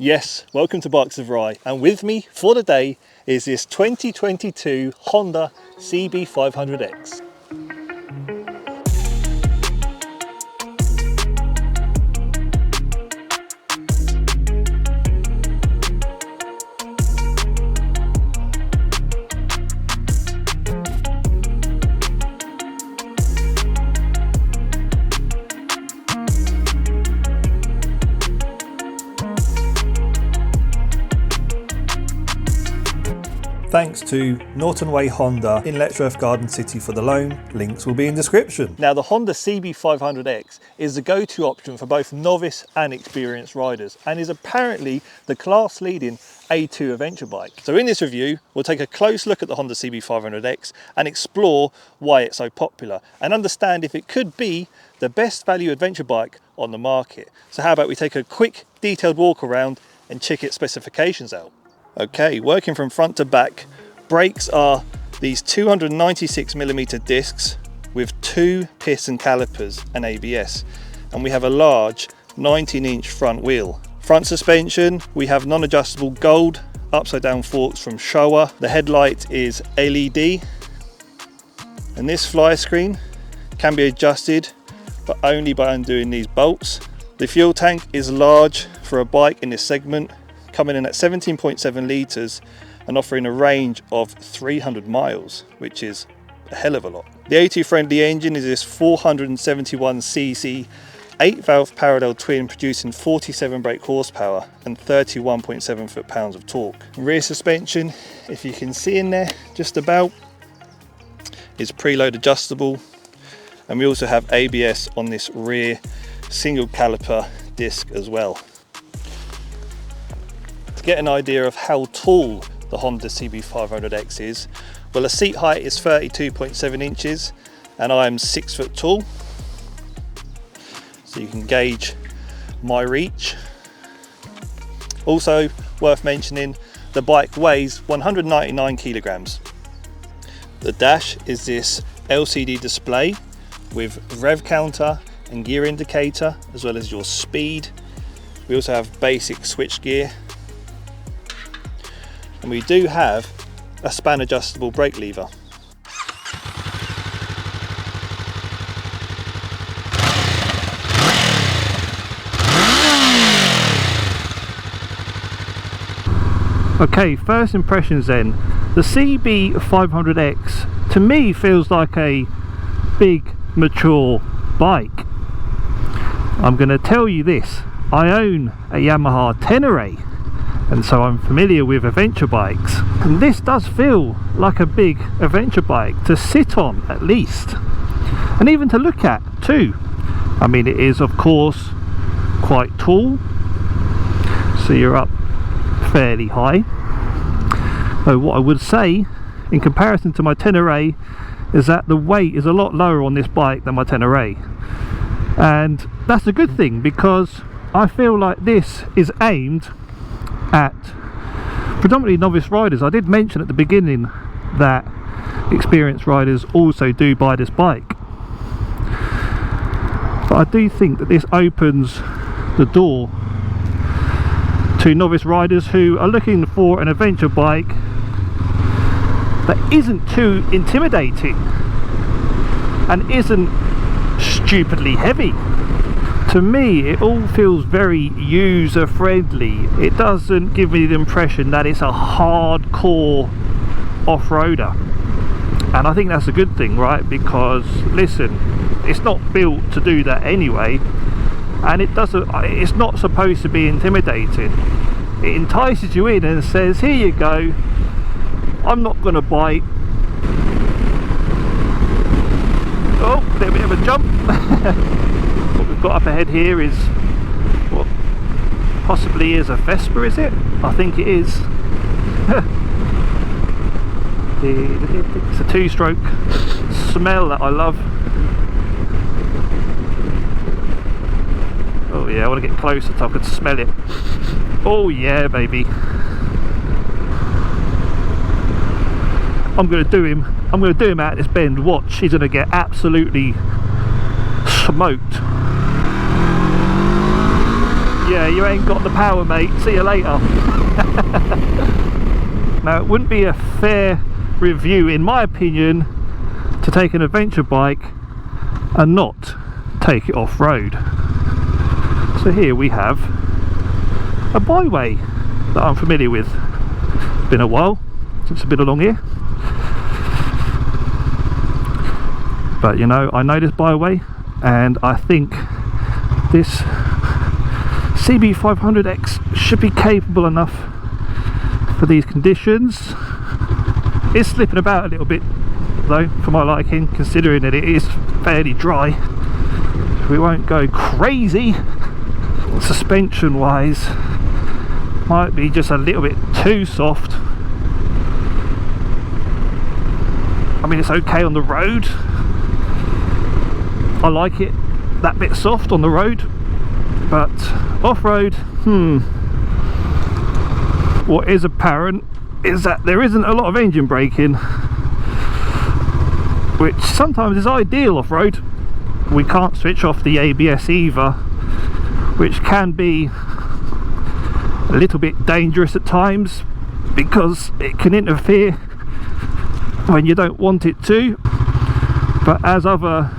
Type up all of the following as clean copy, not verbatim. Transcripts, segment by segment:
Yes, welcome to Bikes of Rye, and with me for the day is this 2022 Honda CB500X. Thanks to Norton Way Honda in Letchworth Garden City for the loan. Links will be in description. Now, the Honda CB500X is the go-to option for both novice and experienced riders, and is apparently the class-leading A2 adventure bike. So in this review, we'll take a close look at the Honda CB500X and explore why it's so popular and understand if it could be the best value adventure bike on the market. So how about we take a quick detailed walk around and check its specifications out. Okay, working from front to back, brakes are these 296mm discs with 2 piston calipers and ABS, and we have a large 19-inch front wheel. Front suspension, we have non-adjustable gold upside down forks from Showa. The headlight is LED, and this fly screen can be adjusted but only by undoing these bolts. The fuel tank is large for a bike in this segment, coming in at 17.7 litres and offering a range of 300 miles, which is a hell of a lot. The A2 friendly engine is this 471cc 8-valve parallel twin producing 47 brake horsepower and 31.7 foot-pounds of torque. Rear suspension, if you can see in there just about, is preload adjustable, and we also have ABS on this rear single caliper disc as well. To get an idea of how tall the Honda CB500X is, well, the seat height is 32.7 inches and I am 6 foot tall, so you can gauge my reach. Also worth mentioning, the bike weighs 199 kilograms. The dash is this LCD display with rev counter and gear indicator, as well as your speed. We also have basic switch gear, and we do have a span adjustable brake lever. Okay, first impressions then. The CB500X to me feels like a big mature bike. I'm going to tell you this, I own a Yamaha Tenere, and so I'm familiar with adventure bikes, and this does feel like a big adventure bike to sit on at least, and even to look at too. I mean, it is of course quite tall, so you're up fairly high. Though what I would say in comparison to my Tenere is that the weight is a lot lower on this bike than my Tenere, and that's a good thing, because I feel like this is aimed at predominantly novice riders. I did mention at the beginning that experienced riders also do buy this bike, but I do think that this opens the door to novice riders who are looking for an adventure bike that isn't too intimidating and isn't stupidly heavy. To me, it all feels very user friendly. It doesn't give me the impression that it's a hardcore off-roader, and I think that's a good thing, right? Because listen, it's not built to do that anyway, and it's not supposed to be intimidating. It entices you in and says, here you go, I'm not going to bite. Oh, a little bit of a jump. What we've got up ahead here is what possibly is a Vespa, is it? I think it is. It's a 2-stroke smell that I love. Oh yeah, I want to get closer so I can smell it. Oh yeah, baby. I'm going to do him out of this bend. Watch, he's going to get absolutely smoked. Yeah, you ain't got the power, mate. See you later. Now, it wouldn't be a fair review, in my opinion, to take an adventure bike and not take it off-road. So here we have a byway that I'm familiar with. It's been a while since I've been along here, but you know, I know this byway, and I think this CB500X should be capable enough for these conditions. It's slipping about a little bit though, for my liking, considering that it is fairly dry. We won't go crazy. Suspension wise, might be just a little bit too soft. I mean, it's okay on the road. I like it that bit soft on the road, but off-road, what is apparent is that there isn't a lot of engine braking, which sometimes is ideal off-road. We can't switch off the ABS either, which can be a little bit dangerous at times because it can interfere when you don't want it to. But as other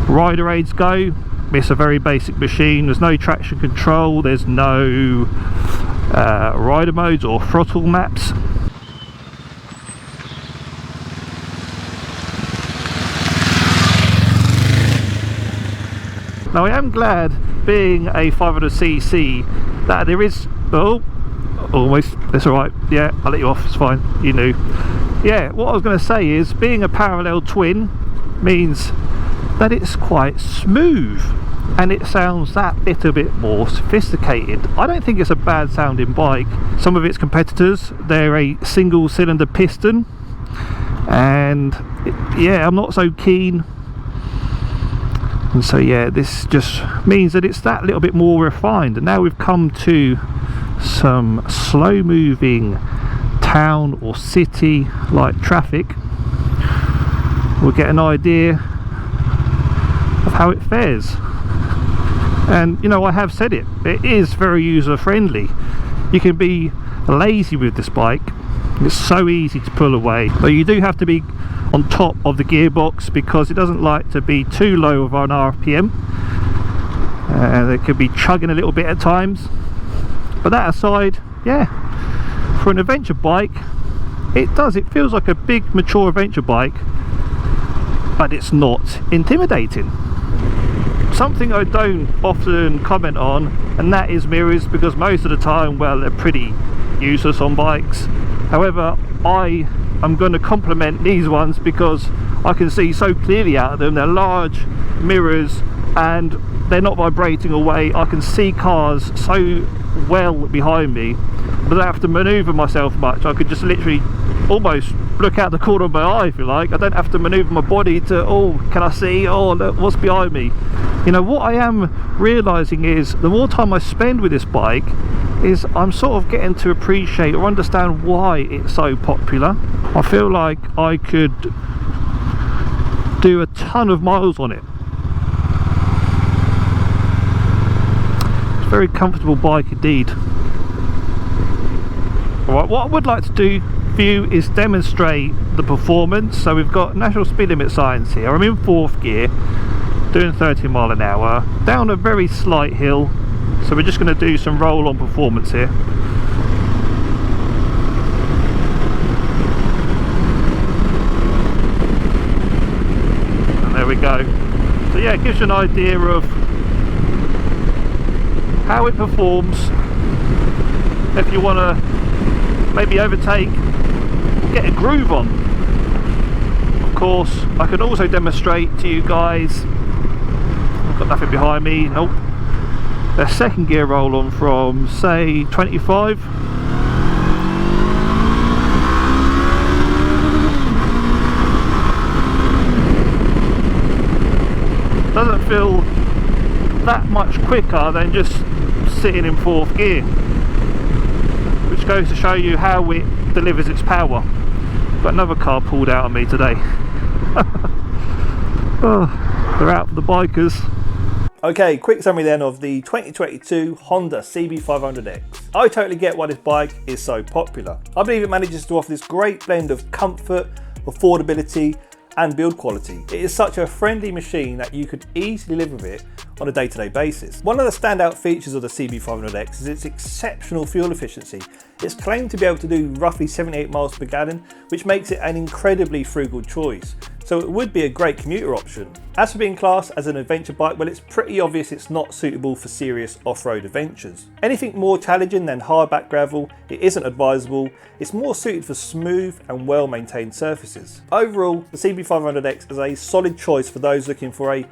rider aids go, it's a very basic machine. There's no traction control, there's no rider modes or throttle maps. Now, I am glad, being a 500cc, that there is, almost, that's alright, yeah, I'll let you off, it's fine, you knew. Yeah, what I was going to say is, being a parallel twin means that it's quite smooth, and it sounds that little bit more sophisticated. I don't think it's a bad sounding bike. Some of its competitors, they're a single cylinder piston, and yeah, I'm not so keen. And so yeah, this just means that it's that little bit more refined. And now we've come to some slow moving town or city like traffic, we'll get an idea of how it fares. And you know, I have said it is very user friendly. You can be lazy with this bike, it's so easy to pull away, but you do have to be on top of the gearbox because it doesn't like to be too low of an RPM, and it could be chugging a little bit at times. But that aside, yeah, for an adventure bike, it feels like a big mature adventure bike, but it's not intimidating. Something I don't often comment on, and that is mirrors, because most of the time, well, they're pretty useless on bikes. However, I am going to compliment these ones because I can see so clearly out of them. They're large mirrors and they're not vibrating away. I can see cars so well behind me, but I don't have to maneuver myself much. I could just literally almost look out the corner of my eye, if you like. I don't have to maneuver my body to, oh, can I see? Oh, look, what's behind me? You know, what I am realizing is the more time I spend with this bike, is I'm sort of getting to appreciate or understand why it's so popular. I feel like I could do a ton of miles on it. It's a very comfortable bike indeed. Alright, what I would like to do for you is demonstrate the performance. So we've got national speed limit signs here. I'm in 4th gear, doing 30 mile an hour, down a very slight hill. So we're just going to do some roll-on performance here. And there we go. So yeah, it gives you an idea of how it performs if you want to maybe overtake, get a groove on. Of course, I can also demonstrate to you guys, I've got nothing behind me, nope, a 2nd gear roll on from say 25. Doesn't feel that much quicker than just sitting in 4th gear, which goes to show you how it delivers its power. Got another car pulled out on me today. Oh, they're out for the bikers. Okay, quick summary then of the 2022 Honda CB500X. I totally get why this bike is so popular. I believe it manages to offer this great blend of comfort, affordability and build quality. It is such a friendly machine that you could easily live with it on a day-to-day basis. One of the standout features of the CB500X is its exceptional fuel efficiency. It's claimed to be able to do roughly 78 miles per gallon, which makes it an incredibly frugal choice. So it would be a great commuter option. As for being classed as an adventure bike, well, it's pretty obvious it's not suitable for serious off-road adventures. Anything more challenging than hardback gravel, it isn't advisable. It's more suited for smooth and well-maintained surfaces. Overall, the CB500X is a solid choice for those looking for a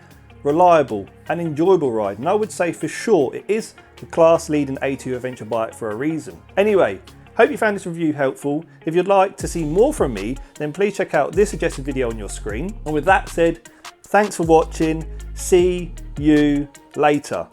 reliable and enjoyable ride, and I would say for sure it is the class leading A2 adventure bike for a reason. Anyway, hope you found this review helpful. If you'd like to see more from me, then please check out this suggested video on your screen. And with that said, thanks for watching. See you later.